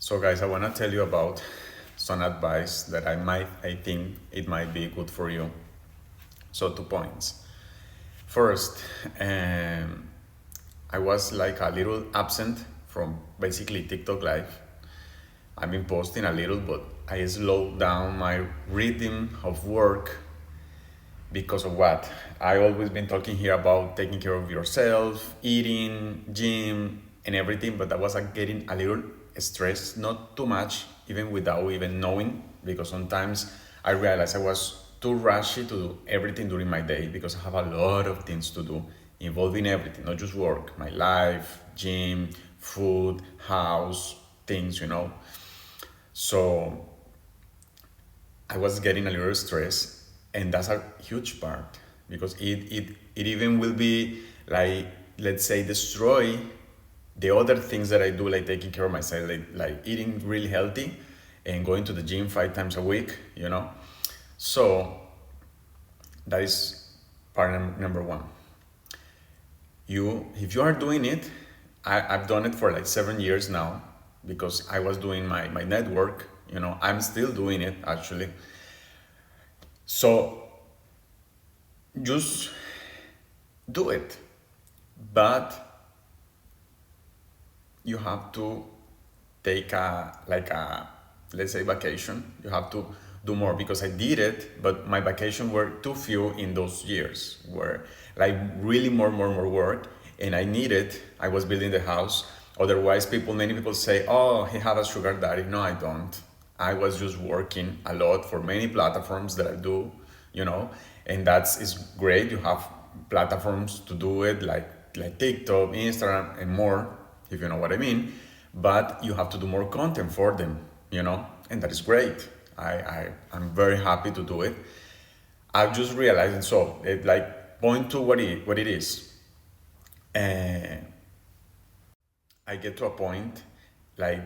So guys, I want to tell you about some advice that I think it might be good for you. So 2 points. First, I was like a little absent from basically TikTok Live. I've been posting a little, but I slowed down my rhythm of work because of what? I always been talking here about taking care of yourself, eating, gym, and everything, but I was getting a little stressed, not too much, even without even knowing, because sometimes I realized I was too rushy to do everything during my day because I have a lot of things to do involving everything, not just work, my life, gym, food, house, things. So I was getting a little stressed, and that's a huge part because it even will be like, let's say, destroy the other things that I do, like taking care of myself, like eating really healthy and going to the gym 5 times a week. So that is part number one. If you are doing it, I've done it for like 7 years now because I was doing my network. I'm still doing it actually. So just do it, but you have to take a let's say vacation. You have to do more because I did it, but my vacation were too few in those years, were like really more work, and I was building the house. Otherwise, many people say, oh, he have a sugar daddy. No, I don't. I was just working a lot for many platforms that I do, you know and that's is great. You have platforms to do it, like TikTok, Instagram, and more, if you know what I mean. But you have to do more content for them, and that is great. I'm very happy to do it. I've just realized, and so it like point to what it is. And I get to a point like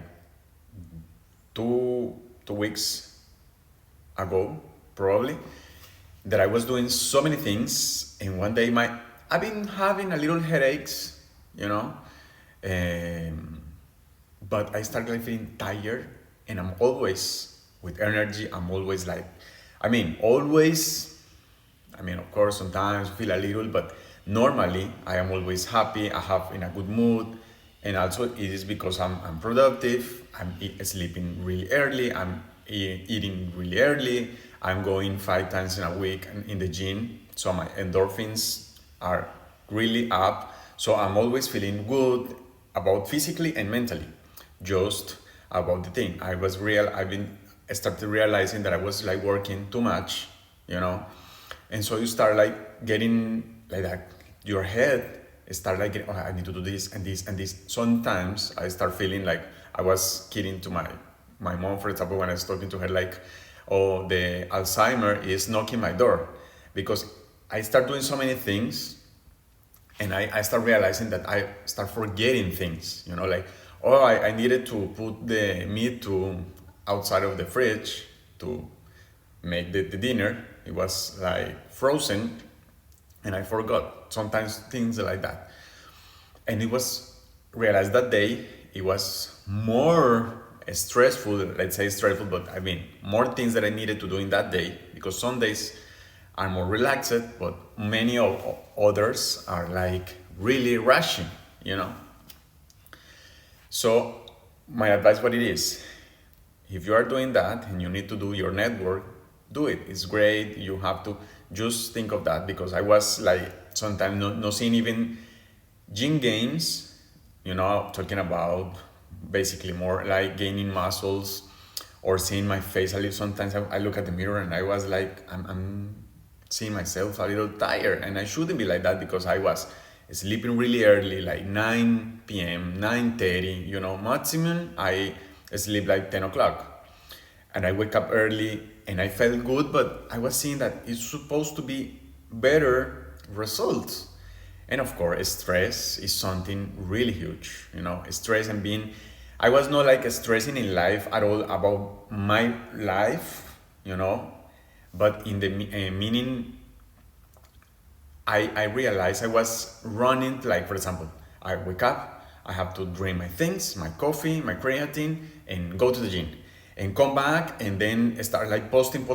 two weeks ago, probably, that I was doing so many things, and one day I've been having a little headaches, you know, um, but I started like feeling tired, and I'm always with energy. I'm always like, always. Of course, sometimes I feel a little, but normally I am always happy. I have in a good mood, and also it is because I'm productive. I'm sleeping really early. I'm eating really early. I'm going 5 times in a week in the gym, so my endorphins are really up. So I'm always feeling good about physically and mentally. Just about the thing, I've been started realizing that I was like working too much, you know and so you start like getting like that, your head start like getting, oh, I need to do this and this and this. Sometimes I start feeling like I was kidding to my mom, for example, when I was talking to her, like, oh, the Alzheimer is knocking my door, because I start doing so many things, and I start realizing that I start forgetting things, like, oh, I needed to put the meat to outside of the fridge to make the dinner. It was like frozen, and I forgot. Sometimes things like that. And it was realized that day it was more stressful, let's say stressful, but more things that I needed to do in that day, because some days are more relaxed, but many of others are like really rushing, you know. So my advice, what it is, if you are doing that and you need to do your network, do it. It's great. You have to just think of that, because I was like sometimes not seeing even gym gains, talking about basically more like gaining muscles or seeing my face a little. Sometimes I look at the mirror and I was like, I'm seeing myself a little tired, and I shouldn't be like that, because I was sleeping really early, like 9 p.m., 9:30, maximum. I sleep like 10 o'clock, and I wake up early, and I felt good, but I was seeing that it's supposed to be better results. And of course, stress is something really huge, stress and being, I was not like stressing in life at all about my life, but in the meaning, I realized I was running, like, for example, I wake up, I have to drink my things, my coffee, my creatine, and go to the gym, and come back, and then start like posting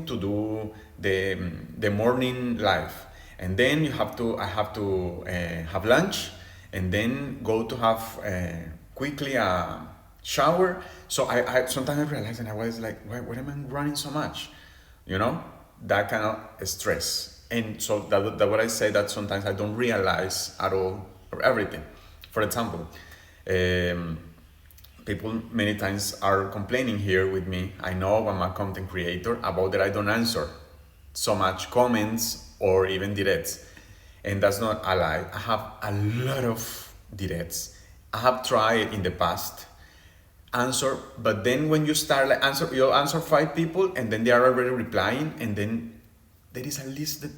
to do the morning live, and then I have to have lunch, and then go to have quickly a shower. So I sometimes I realized, and I was like, why am I running so much? You know, that kind of stress. And so that what I say, that sometimes I don't realize at all or everything. For example, um, people many times are complaining here with me. I know I'm a content creator about that I don't answer so much comments or even directs. And that's not a lie. I have a lot of directs. I have tried in the past answer, but then when you start like answer, you answer 5 people, and then they are already replying, and then there is a list that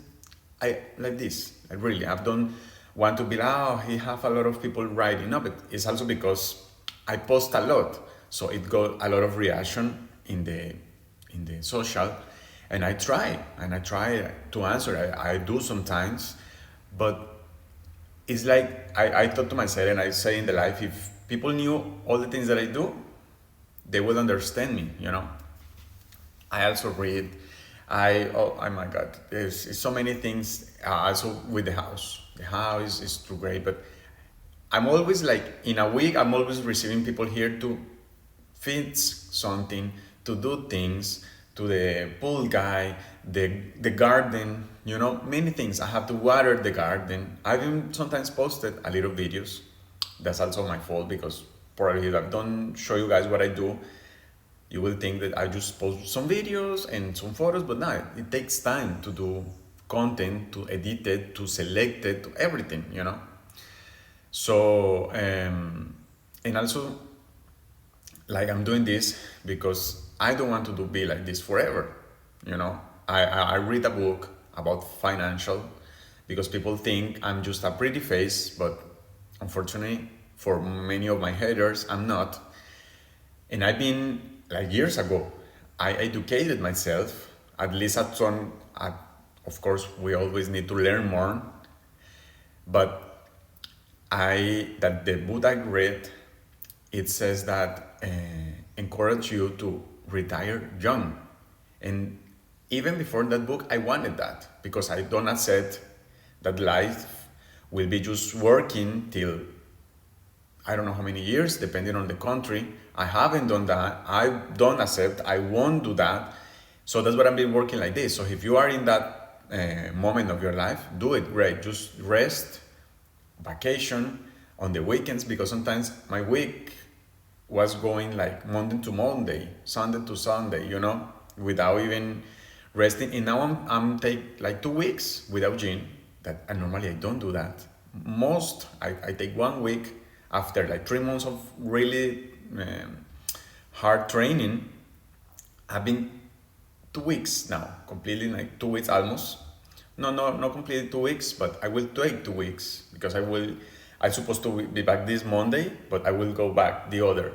I like this. I really, I don't want to be like, oh, he have a lot of people writing. No, but it's also because I post a lot, so it got a lot of reaction in the social, and I try to answer. I do sometimes, but it's like I thought to myself, and I say in the life, if people knew all the things that I do, they would understand me, you know. I also read. Oh my God, there's so many things. Also with the house. The house is too great, but I'm always like in a week. I'm always receiving people here to fix something, to do things, to the pool guy, the garden. You know, many things. I have to water the garden. I've even sometimes posted a little videos. That's also my fault, because probably if I don't show you guys what I do, you will think that I just post some videos and some photos, but no, it takes time to do content, to edit it, to select it, to everything, you know. So and also, like, I'm doing this because I don't want to be like this forever, you know. I read a book about financial, because people think I'm just a pretty face, but unfortunately for many of my haters, I'm not. And I've been like years ago, I educated myself, at least at some, of course, we always need to learn more, but that the book I read, it says that encourage you to retire young. And even before that book, I wanted that, because I don't accept that life will be just working till I don't know how many years, depending on the country. I haven't done that. I don't accept. I won't do that. So that's what I've been working like this. So if you are in that moment of your life, do it great. Just rest, vacation on the weekends, because sometimes my week was going like Monday to Monday, Sunday to Sunday, you know, without even resting. And now I'm take like 2 weeks without gym. That, and normally I don't do that. I take 1 week after like 3 months of really hard training. I've been 2 weeks now, completely like 2 weeks almost. No, not completely 2 weeks, but I will take 2 weeks, because I'm supposed to be back this Monday, but I will go back the other.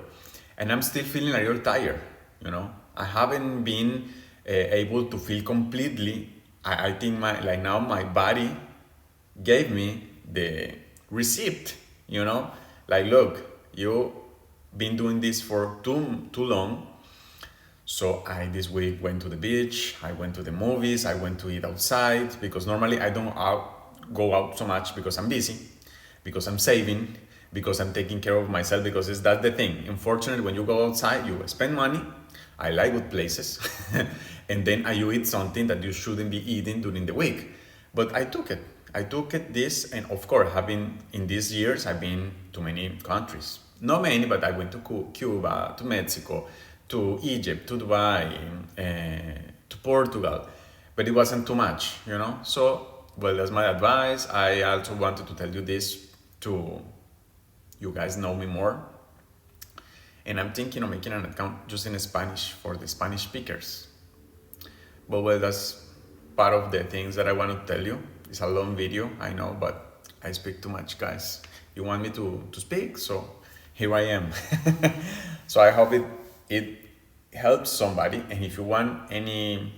And I'm still feeling a little tired, you know. I haven't been able to feel completely. I think now my body gave me the receipt, you know, like, look, you been doing this for too long. So I this week went to the beach, I went to the movies, I went to eat outside, because normally I don't go out so much, because I'm busy, because I'm saving, because I'm taking care of myself, because that's the thing. Unfortunately, when you go outside, you spend money. I like good places, and then you eat something that you shouldn't be eating during the week. But I took it this, and of course, in these years, I've been to many countries. Not many, but I went to Cuba, to Mexico, to Egypt, to Dubai, to Portugal, but it wasn't too much, you know. So, well, that's my advice. I also wanted to tell you this to you guys know me more, and I'm thinking of making an account just in Spanish for the Spanish speakers. But well, that's part of the things that I want to tell you. It's a long video, I know, but I speak too much, guys. You want me to speak, so here I am. So I hope it helps somebody, and if you want any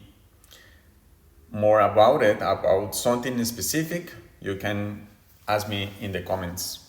more about something specific, you can ask me in the comments.